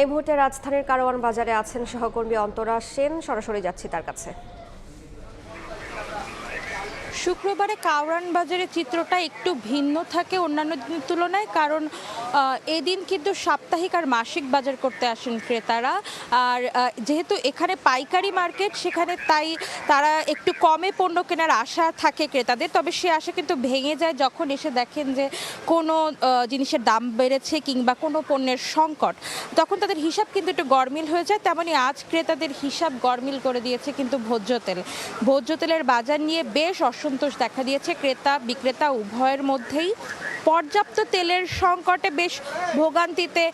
এই মুহূর্তে রাজধানীর কারওয়ান বাজারে আছেন সহকর্মী অন্তরা সেন, সরাসরি যাচ্ছি তার কাছে। শুক্রবারে কারওয়ান বাজারের চিত্রটা একটু ভিন্ন থাকে অন্যান্য দিনের তুলনায়, কারণ এদিন কিন্তু সাপ্তাহিক আর মাসিক বাজার করতে আসেন ক্রেতারা। আর যেহেতু এখানে পাইকারি মার্কেট, সেখানে তাই তারা একটু কমে পণ্য কেনার আশা থাকে ক্রেতাদের, তবে সে আশা কিন্তু ভেঙে যায় যখন এসে দেখেন যে কোনো জিনিসের দাম বেড়েছে কিংবা কোনো পণ্যের সংকট, তখন তাদের হিসাব কিন্তু একটু গরমিল হয়ে যায়। তেমনই আজ ক্রেতাদের হিসাব গরমিল করে দিয়েছে কিন্তু ভোজ্য তেলের বাজার নিয়ে বেশ অসন্তোষ দেখা দিয়েছে ক্রেতা বিক্রেতা উভয়ের মধ্যেই। পর্যাপ্ত তেলের সংকটে বেশ ভোগান্তিতে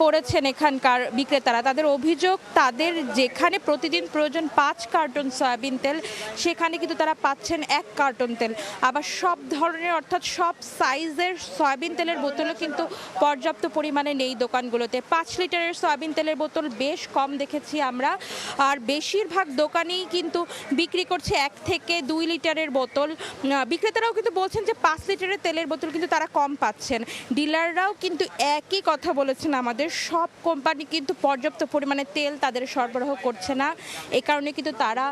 পড়েছেন এখানকার বিক্রেতারা। তাদের অভিযোগ, তাদের যেখানে প্রতিদিন প্রয়োজন 5 কার্টন সয়াবিন তেল, সেখানে কিন্তু তারা পাচ্ছেন 1 কার্টন তেল। আবার সব ধরনের অর্থাৎ সব সাইজের সয়াবিন তেলের বোতলও কিন্তু পর্যাপ্ত পরিমাণে নেই দোকানগুলোতে। 5 লিটারের সয়াবিন তেলের বোতল বেশ কম দেখেছি আমরা। আর বেশিরভাগ দোকানেই কিন্তু বিক্রি করছে 1 থেকে 2 লিটারের বোতল। বিক্রেতারাও কিন্তু বলছেন যে 5 লিটারের তেলের বোতল কিন্তু তারা কম পাচ্ছেন। ডিলাররাও কিন্তু একই কথা বলেছেন আমাদের, সব কোম্পানি কিন্তু পর্যাপ্ত পরিমাণে তেল তাদের সরবরাহ করছে না। এই কারণে কিন্তু তারা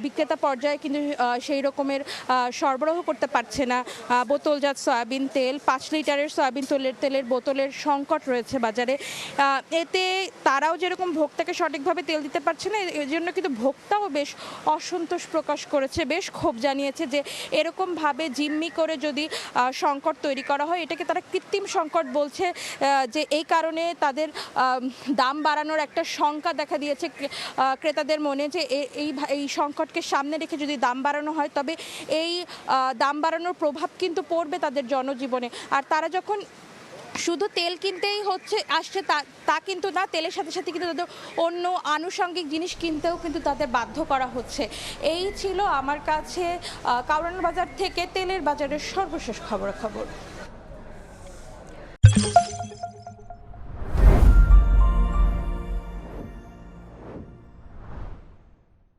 বিক্রেতা পর্যায়ে কিন্তু সেই রকমের সরবরাহ করতে পারছে না বোতলজাত সয়াবিন তেল। 5 লিটারের সয়াবিন তেলের বোতলের সংকট রয়েছে বাজারে। এতে তারাও যেরকম ভোক্তাকে সঠিকভাবে তেল দিতে পারছে না, এর জন্য কিন্তু ভোক্তাও বেশ অসন্তোষ প্রকাশ করেছে, বেশ ক্ষোভ জানিয়েছে যে এরকমভাবে জিম্মি করে যদি সংকট তৈরি করা হয়, এটাকে তারা কৃত্রিম সংকট বলছে। যে এই কারণে তাদের দাম বাড়ানোর একটা শঙ্কা দেখা দিয়েছে ক্রেতাদের মনে, যে এই সংকটকে সামনে রেখে যদি দাম বাড়ানো হয়, তবে এই দাম বাড়ানোর প্রভাব কিন্তু পড়বে তাদের জনজীবনে। আর তারা যখন শুধু তেল কিনতেই আসছে তা কিন্তু না, তেলের সাথে সাথে কিন্তু তাদের অন্য আনুষঙ্গিক জিনিস কিনতেও কিন্তু তাদের বাধ্য করা হচ্ছে। এই ছিল আমার কাছে কারওয়ান বাজার থেকে তেলের বাজারের সর্বশেষ খবরাখবর।